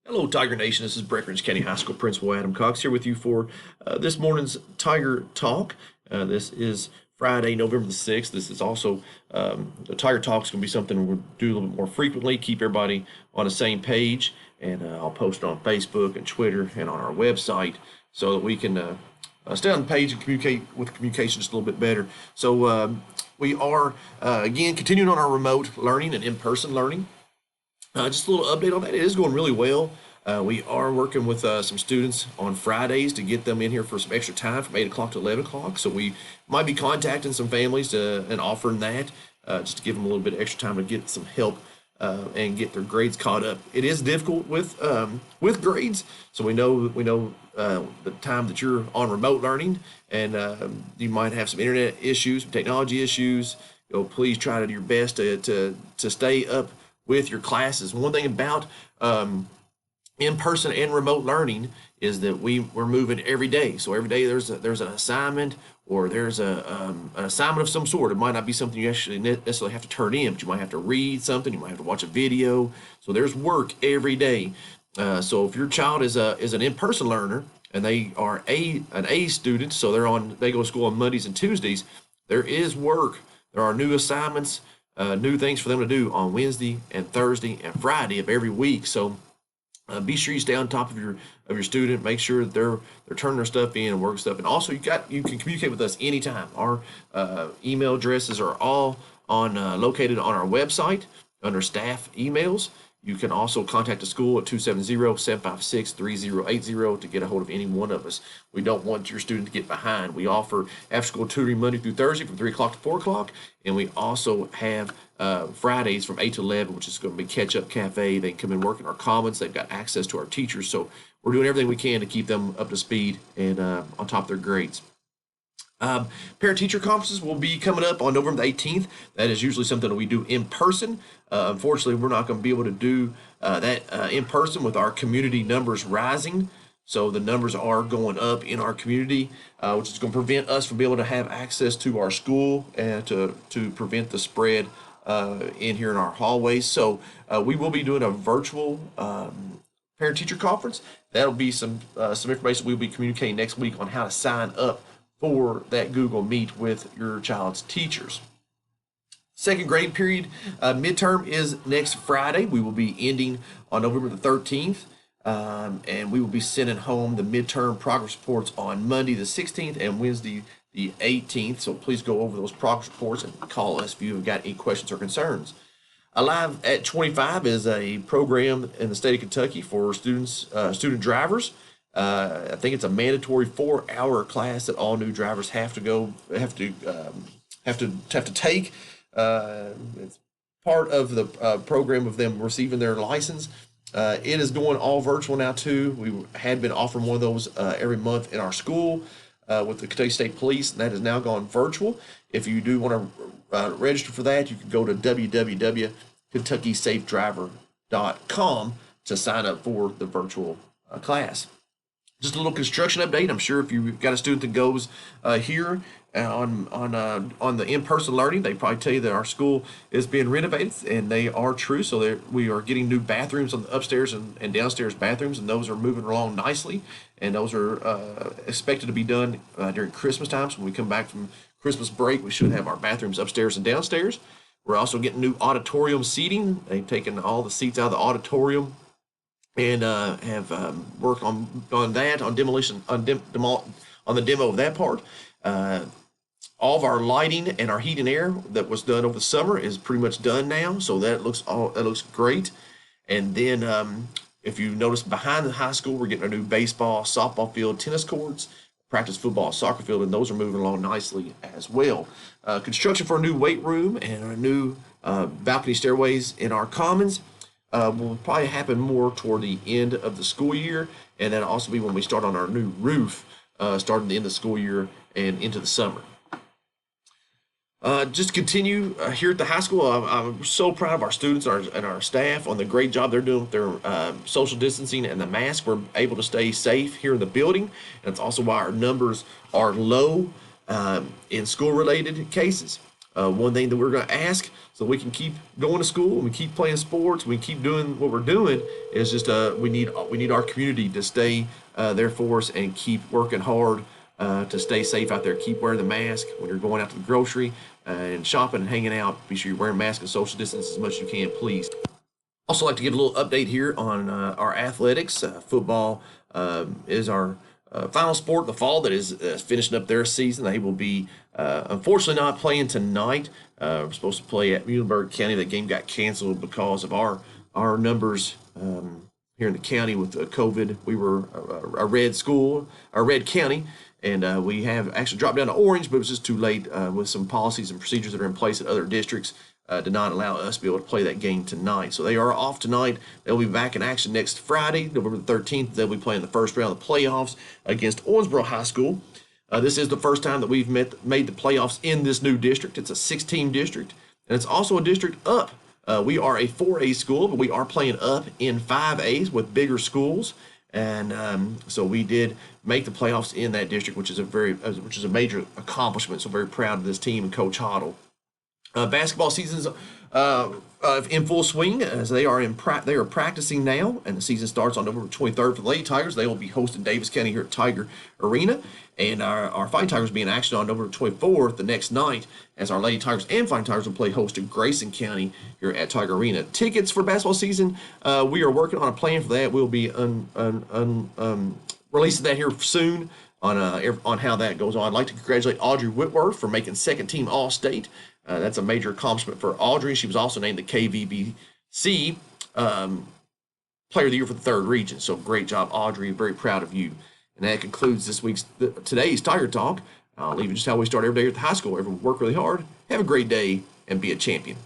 Hello, Tiger Nation. This is Breckenridge County High School Principal Adam Cox here with you for this morning's Tiger Talk. This is Friday, November the 6th. This is also the Tiger Talk is going to be something we'll do a little bit more frequently, keep everybody on the same page, and I'll post it on Facebook and Twitter and on our website so that we can stay on the page and communicate with communication just a little bit better. So we are, again, continuing on our remote learning and in-person learning. Just a little update on that. It is going really well. We are working with some students on Fridays to get them in here for some extra time from 8 o'clock to 11 o'clock. So we might be contacting some families and offering that just to give them a little bit of extra time to get some help and get their grades caught up. It is difficult with grades, so we know the time that you're on remote learning, and you might have some internet issues, some technology issues. Please try to do your best to stay up with your classes. One thing about in-person and remote learning is that we're moving every day. So every day there's an assignment, or there's an assignment of some sort. It might not be something you actually necessarily have to turn in, but you might have to read something. You might have to watch a video. So there's work every day. So if your child is an in-person learner and they are an A student, so they go to school on Mondays and Tuesdays, there is work. There are new assignments, new things for them to do on Wednesday and Thursday and Friday of every week. So be sure you stay on top of your student. Make sure that they're turning their stuff in and work stuff. And also, you can communicate with us anytime. Our email addresses are all on located on our website under staff emails. You can also contact the school at 270-756-3080 to get a hold of any one of us. We don't want your student to get behind. We offer after-school tutoring Monday through Thursday from 3 o'clock to 4 o'clock, and we also have Fridays from 8 to 11, which is going to be Catch-Up Cafe. They can come and work in our commons. They've got access to our teachers, so we're doing everything we can to keep them up to speed and on top of their grades. Parent-teacher conferences will be coming up on November the 18th. That is usually something that we do in person. Unfortunately, we're not going to be able to do that in person with our community numbers rising. So the numbers are going up in our community, which is going to prevent us from being able to have access to our school and to prevent the spread in here in our hallways. So we will be doing a virtual parent-teacher conference. That'll be some information we'll be communicating next week on how to sign up for that Google Meet with your child's teachers. Second grade period midterm is next Friday. We will be ending on November the 13th, and we will be sending home the midterm progress reports on Monday the 16th and Wednesday the 18th. So please go over those progress reports and call us if you have got any questions or concerns. Alive at 25 is a program in the state of Kentucky for student drivers. I think it's a mandatory 4-hour class that all new drivers have to take. It's part of the program of them receiving their license. It is going all virtual now too. We had been offering one of those every month in our school with the Kentucky State Police, and that has now gone virtual. If you do want to register for that, you can go to www.KentuckySafeDriver.com to sign up for the virtual class. Just a little construction update. I'm sure if you've got a student that goes here on the in-person learning, they probably tell you that our school is being renovated, and they are true. So we are getting new bathrooms on the upstairs and downstairs bathrooms, and those are moving along nicely. And those are expected to be done during Christmas time. So when we come back from Christmas break, we should have our bathrooms upstairs and downstairs. We're also getting new auditorium seating. They've taken all the seats out of the auditorium and have worked on that, on demolition, on the demo of that part. All of our lighting and our heat and air that was done over the summer is pretty much done now, so that looks great. And then if you notice behind the high school, we're getting a new baseball, softball field, tennis courts, practice football, soccer field, and those are moving along nicely as well. Construction for a new weight room and a new balcony stairways in our commons will probably happen more toward the end of the school year, and that'll also be when we start on our new roof, starting the end of the school year and into the summer. Just to continue here at the high school, I'm so proud of our students and our staff on the great job they're doing with their social distancing and the mask. We're able to stay safe here in the building, and it's also why our numbers are low in school-related cases. One thing that we're going to ask so we can keep going to school and we keep playing sports, we keep doing what we're doing is just we need our community to stay there for us and keep working hard to stay safe out there. Keep wearing the mask when you're going out to the grocery and shopping and hanging out. Be sure you're wearing masks and social distance as much as you can, please. Also, like to give a little update here on our athletics. Football is our final sport in the fall that is finishing up their season. They will be unfortunately not playing tonight. We're supposed to play at Muhlenberg County. That game got canceled because of our numbers here in the county with COVID. We were a red school, a red county, and we have actually dropped down to orange, but it was just too late with some policies and procedures that are in place at other districts. Did not allow us to be able to play that game tonight. So they are off tonight. They'll be back in action next Friday, November the 13th. They'll be playing the first round of the playoffs against Owensboro High School. This is the first time that we've made the playoffs in this new district. It's a 6-team district, and it's also a district up. We are a 4A school, but we are playing up in 5As with bigger schools. And so we did make the playoffs in that district, which is a major accomplishment. So very proud of this team and Coach Hoddle. Basketball season's in full swing as they are practicing now, and the season starts on November 23rd for the Lady Tigers. They will be hosting Davis County here at Tiger Arena, and our Fighting Tigers will be in action on November 24th the next night as our Lady Tigers and Fighting Tigers will play host to Grayson County here at Tiger Arena. Tickets for basketball season, we are working on a plan for that. We'll be releasing that here soon on how that goes on. I'd like to congratulate Audrey Whitworth for making second team All-State. That's a major accomplishment for Audrey. She was also named the KVBC Player of the Year for the 3rd region. So great job, Audrey. Very proud of you. And that concludes today's Tiger Talk. I'll leave you just how we start every day at the high school. Everyone work really hard, have a great day, and be a champion.